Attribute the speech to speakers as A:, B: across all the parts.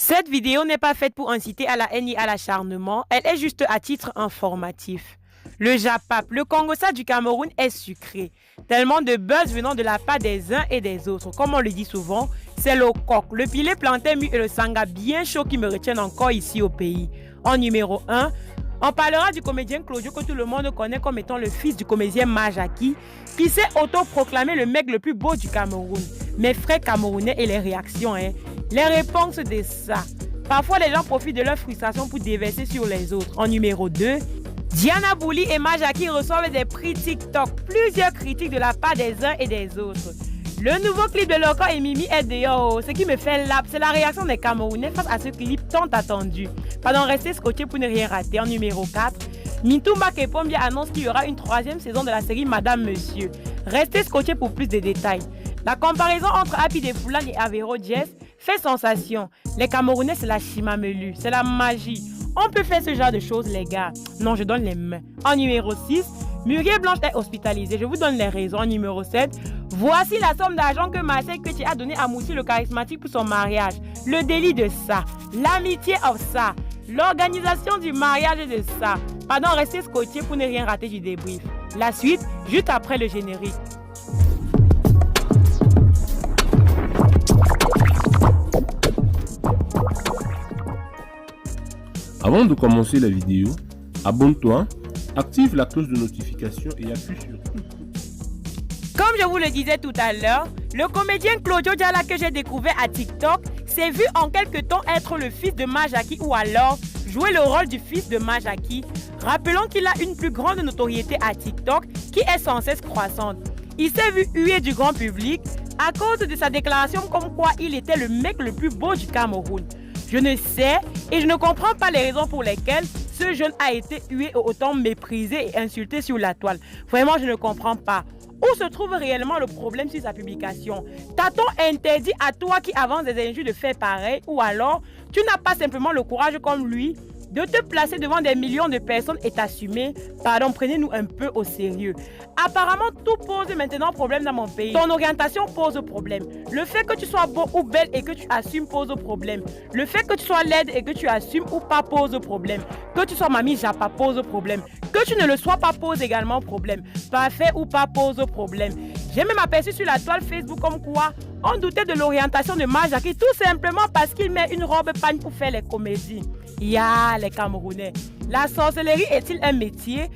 A: Cette vidéo n'est pas faite pour inciter à la haine ni à l'acharnement, elle est juste à titre informatif. Le Japap, le Congo-Ça du Cameroun est sucré. Tellement de buzz venant de la part des uns et des autres. Comme on le dit souvent, c'est le coq, le pilet plantain mu et le sanga bien chaud qui me retiennent encore ici au pays. En numéro 1, on parlera du comédien Claudio que tout le monde connaît comme étant le fils du comédien Majaki, qui s'est autoproclamé le mec le plus beau du Cameroun. Mes frères camerounais et les réactions, les réponses de ça. Parfois, les gens profitent de leur frustration pour déverser sur les autres. En numéro 2, Diana Bouli et Majaki reçoivent des prix TikTok. Plusieurs critiques de la part des uns et des autres. Le nouveau clip de Loco et Mimi est dehors. Ce qui me fait l'ap, c'est la réaction des Camerounais face à ce clip tant attendu. Pardon, restez scotché pour ne rien rater. En numéro 4, Mintoumba Kepombi annonce qu'il y aura une 3e saison de la série Madame Monsieur. Restez scotché pour plus de détails. La comparaison entre Happy de Foulan et Avero Jess fait sensation. Les Camerounais, c'est la chimamelu, c'est la magie. On peut faire ce genre de choses, les gars. Non, je donne les mains. En numéro 6, Muriel Blanche est hospitalisée. Je vous donne les raisons. En numéro 7, voici la somme d'argent que Marseille Petit a donné à Moussi le charismatique pour son mariage. Le délit de ça. L'amitié of ça. L'organisation du mariage de ça. Pardon, restez scotché pour ne rien rater du débrief. La suite, juste après le générique.
B: Avant de commencer la vidéo, abonne-toi, active la cloche de notification et appuie sur tout.
A: Comme je vous le disais tout à l'heure, le comédien Claudio Diala que j'ai découvert à TikTok s'est vu en quelque temps être le fils de Majaki ou alors jouer le rôle du fils de Majaki. Rappelons qu'il a une plus grande notoriété à TikTok qui est sans cesse croissante. Il s'est vu hué du grand public à cause de sa déclaration comme quoi il était le mec le plus beau du Cameroun. Je ne sais et je ne comprends pas les raisons pour lesquelles ce jeune a été hué et autant méprisé et insulté sur la toile. Vraiment, je ne comprends pas. Où se trouve réellement le problème sur sa publication? T'a-t-on interdit à toi qui avance des injures de faire pareil? Ou alors, tu n'as pas simplement le courage comme lui de te placer devant des millions de personnes et t'assumer? Pardon, prenez-nous un peu au sérieux. Apparemment, tout pose maintenant problème dans mon pays. Ton orientation pose problème. Le fait que tu sois beau ou belle et que tu assumes pose problème. Le fait que tu sois laide et que tu assumes ou pas pose problème. Que tu sois mamie Japa pose problème. Que tu ne le sois pas pose également problème. Parfait ou pas pose problème. J'ai même aperçu sur la toile Facebook comme quoi on doutait de l'orientation de Majaki tout simplement parce qu'il met une robe pagne pour faire les comédies. Ya les Camerounais, la sorcellerie est-il un métier?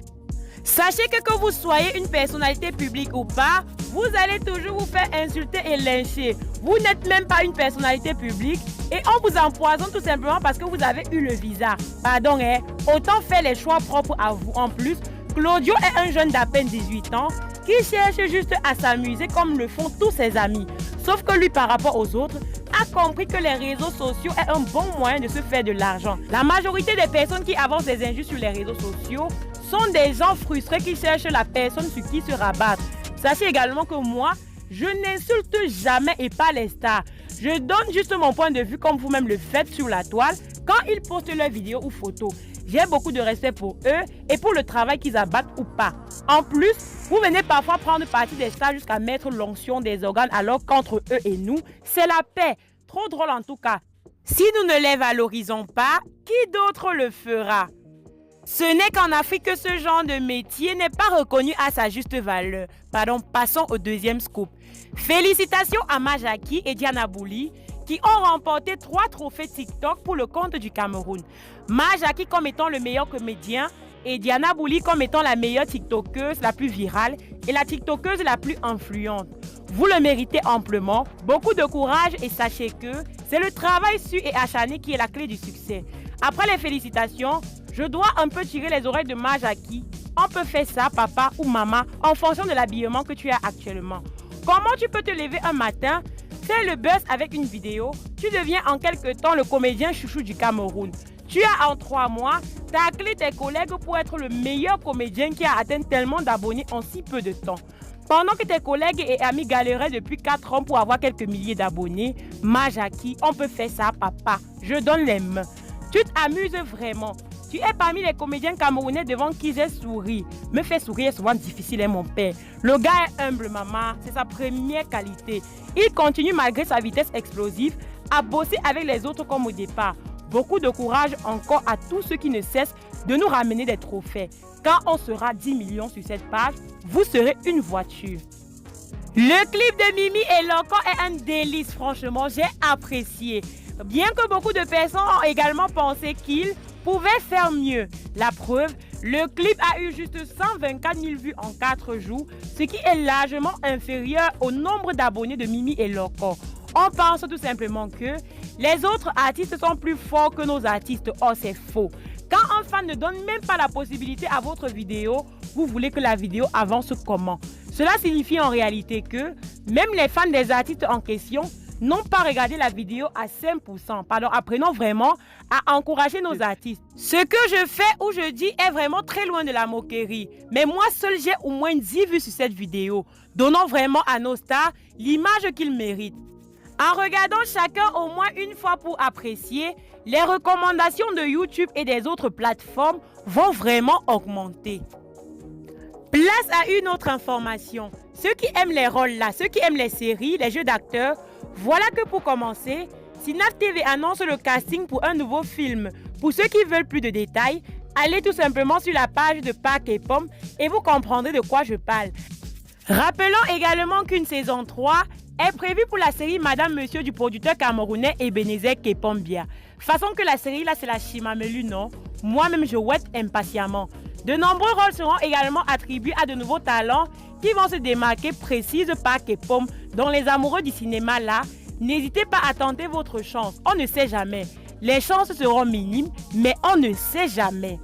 A: Sachez que vous soyez une personnalité publique ou pas, vous allez toujours vous faire insulter et lyncher. Vous n'êtes même pas une personnalité publique et on vous empoisonne tout simplement parce que vous avez eu le visa. Pardon, autant faire les choix propres à vous. En plus, Claudio est un jeune d'à peine 18 ans qui cherche juste à s'amuser comme le font tous ses amis. Sauf que lui, par rapport aux autres, a compris que les réseaux sociaux est un bon moyen de se faire de l'argent. La majorité des personnes qui avancent des injures sur les réseaux sociaux sont des gens frustrés qui cherchent la personne sur qui se rabattre. Sachez également que moi, je n'insulte jamais et pas les stars. Je donne juste mon point de vue comme vous-même le faites sur la toile quand ils postent leurs vidéos ou photos. J'ai beaucoup de respect pour eux et pour le travail qu'ils abattent ou pas. En plus, vous venez parfois prendre parti des stars jusqu'à mettre l'onction des organes alors qu'entre eux et nous, c'est la paix. Trop drôle en tout cas. Si nous ne les valorisons pas, qui d'autre le fera? Ce n'est qu'en Afrique que ce genre de métier n'est pas reconnu à sa juste valeur. Pardon, passons au deuxième scoop. Félicitations à Majaki et Diana Bouli qui ont remporté 3 trophées TikTok pour le compte du Cameroun. Majaki comme étant le meilleur comédien et Diana Bouli comme étant la meilleure TikTokeuse la plus virale et la TikTokeuse la plus influente. Vous le méritez amplement, beaucoup de courage et sachez que c'est le travail sûr et acharné qui est la clé du succès. Après les félicitations, je dois un peu tirer les oreilles de Majaki. On peut faire ça, papa ou maman, en fonction de l'habillement que tu as actuellement. Comment tu peux te lever un matin, faire le buzz avec une vidéo, tu deviens en quelque temps le comédien chouchou du Cameroun. Tu as en 3 mois taclé tes collègues pour être le meilleur comédien qui a atteint tellement d'abonnés en si peu de temps. Pendant que tes collègues et amis galéraient depuis 4 ans pour avoir quelques milliers d'abonnés, Majaki, on peut faire ça, papa. Je donne les mains. Tu t'amuses vraiment. Tu es parmi les comédiens camerounais devant qui j'ai souri. Me faire sourire est souvent difficile, mon père. Le gars est humble, maman. C'est sa première qualité. Il continue malgré sa vitesse explosive à bosser avec les autres comme au départ. Beaucoup de courage encore à tous ceux qui ne cessent de nous ramener des trophées. Quand on sera 10 millions sur cette page, vous serez une voiture. Le clip de Mimi et Loco est un délice, franchement, j'ai apprécié. Bien que beaucoup de personnes ont également pensé qu'il pouvait faire mieux. La preuve, le clip a eu juste 124 000 vues en 4 jours, ce qui est largement inférieur au nombre d'abonnés de Mimi et Loco. On pense tout simplement que les autres artistes sont plus forts que nos artistes. Oh, c'est faux. Quand un fan ne donne même pas la possibilité à votre vidéo, vous voulez que la vidéo avance comment? Cela signifie en réalité que même les fans des artistes en question n'ont pas regardé la vidéo à 5%. Pardon, apprenons vraiment à encourager nos artistes. Ce que je fais ou je dis est vraiment très loin de la moquerie. Mais moi seul, j'ai au moins 10 vues sur cette vidéo. Donnons vraiment à nos stars l'image qu'ils méritent. En regardant chacun au moins une fois pour apprécier, les recommandations de YouTube et des autres plateformes vont vraiment augmenter. Place à une autre information. Ceux qui aiment les rôles là, ceux qui aiment les séries, les jeux d'acteurs, voilà que pour commencer, Synapse TV annonce le casting pour un nouveau film. Pour ceux qui veulent plus de détails, allez tout simplement sur la page de Pac et Pomme et vous comprendrez de quoi je parle. Rappelons également qu'une saison 3 est prévue pour la série Madame Monsieur du producteur camerounais Ebenezer Kepombia. Façon que la série là c'est la Chimamelu, non? Moi-même je ouette impatiemment. De nombreux rôles seront également attribués à de nouveaux talents qui vont se démarquer, précise Pac et Pomme. Dans les amoureux du cinéma là, n'hésitez pas à tenter votre chance. On ne sait jamais. Les chances seront minimes, mais on ne sait jamais.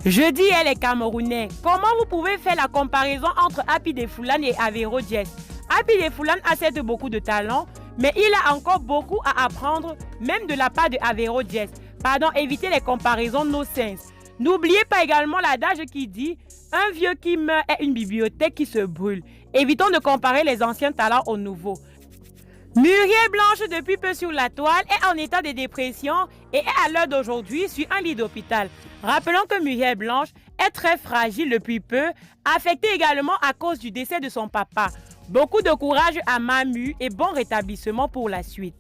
A: Je dis les Camerounais, comment vous pouvez faire la comparaison entre Happy Defoulan et Avero Jess? Happy Defoulan a certes beaucoup de talent, mais il a encore beaucoup à apprendre, même de la part de Avero Jess. Pardon, évitez les comparaisons no sense. N'oubliez pas également l'adage qui dit « Un vieux qui meurt est une bibliothèque qui se brûle ». Évitons de comparer les anciens talents aux nouveaux. Muriel Blanche, depuis peu sur la toile, est en état de dépression et est à l'heure d'aujourd'hui sur un lit d'hôpital. Rappelons que Muriel Blanche est très fragile depuis peu, affectée également à cause du décès de son papa. Beaucoup de courage à Mamu et bon rétablissement pour la suite.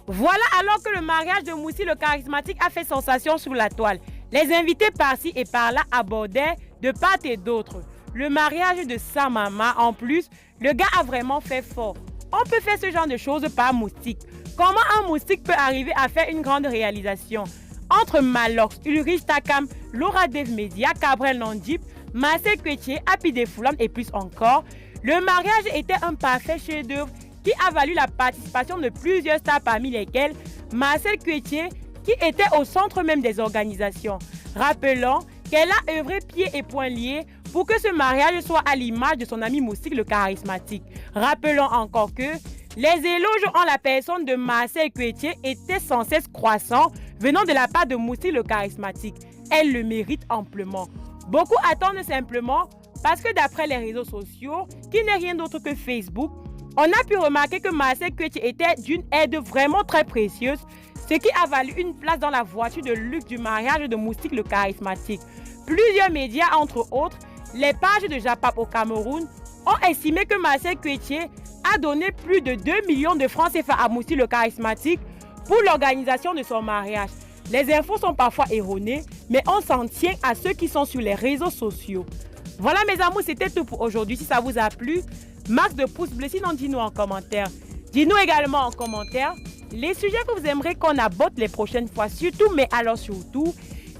A: Voilà alors que le mariage de Moussi le charismatique a fait sensation sur la toile. Les invités par-ci et par-là abordaient de part et d'autre. Le mariage de sa maman, en plus, le gars a vraiment fait fort. On peut faire ce genre de choses par moustique. Comment un moustique peut arriver à faire une grande réalisation? Entre Malox, Ulrich Takam, Laura Dev Media, Cabrel Nandip, Marcel Quetier, Happy Defoulan et plus encore, le mariage était un parfait chef-d'œuvre qui a valu la participation de plusieurs stars parmi lesquelles Marcel Quetier, qui était au centre même des organisations. Rappelons qu'elle a œuvré pieds et poings liés pour que ce mariage soit à l'image de son ami Moustique le charismatique. Rappelons encore que les éloges en la personne de Marcel Quetier étaient sans cesse croissants venant de la part de Moustique le charismatique. Elle le mérite amplement. Beaucoup attendent simplement parce que d'après les réseaux sociaux, qui n'est rien d'autre que Facebook, on a pu remarquer que Marcel Quetier était d'une aide vraiment très précieuse, ce qui a valu une place dans la voiture de luxe du mariage de Moustique le charismatique. Plusieurs médias, entre autres, les pages de Japap au Cameroun, ont estimé que Marcel Quetier a donné plus de 2 millions de francs CFA à Moustique le charismatique pour l'organisation de son mariage. Les infos sont parfois erronées, mais on s'en tient à ceux qui sont sur les réseaux sociaux. Voilà mes amours, c'était tout pour aujourd'hui. Si ça vous a plu, max de pouces bleus, sinon dis-nous en commentaire. Dis-nous également en commentaire les sujets que vous aimeriez qu'on aborde les prochaines fois. Surtout, mais alors surtout,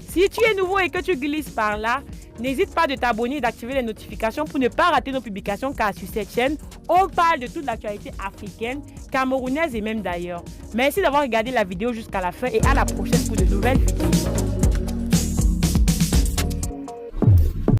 A: si tu es nouveau et que tu glisses par là, n'hésite pas de t'abonner et d'activer les notifications pour ne pas rater nos publications, car sur cette chaîne, on parle de toute l'actualité africaine, camerounaise et même d'ailleurs. Merci d'avoir regardé la vidéo jusqu'à la fin et à la prochaine pour de nouvelles vidéos.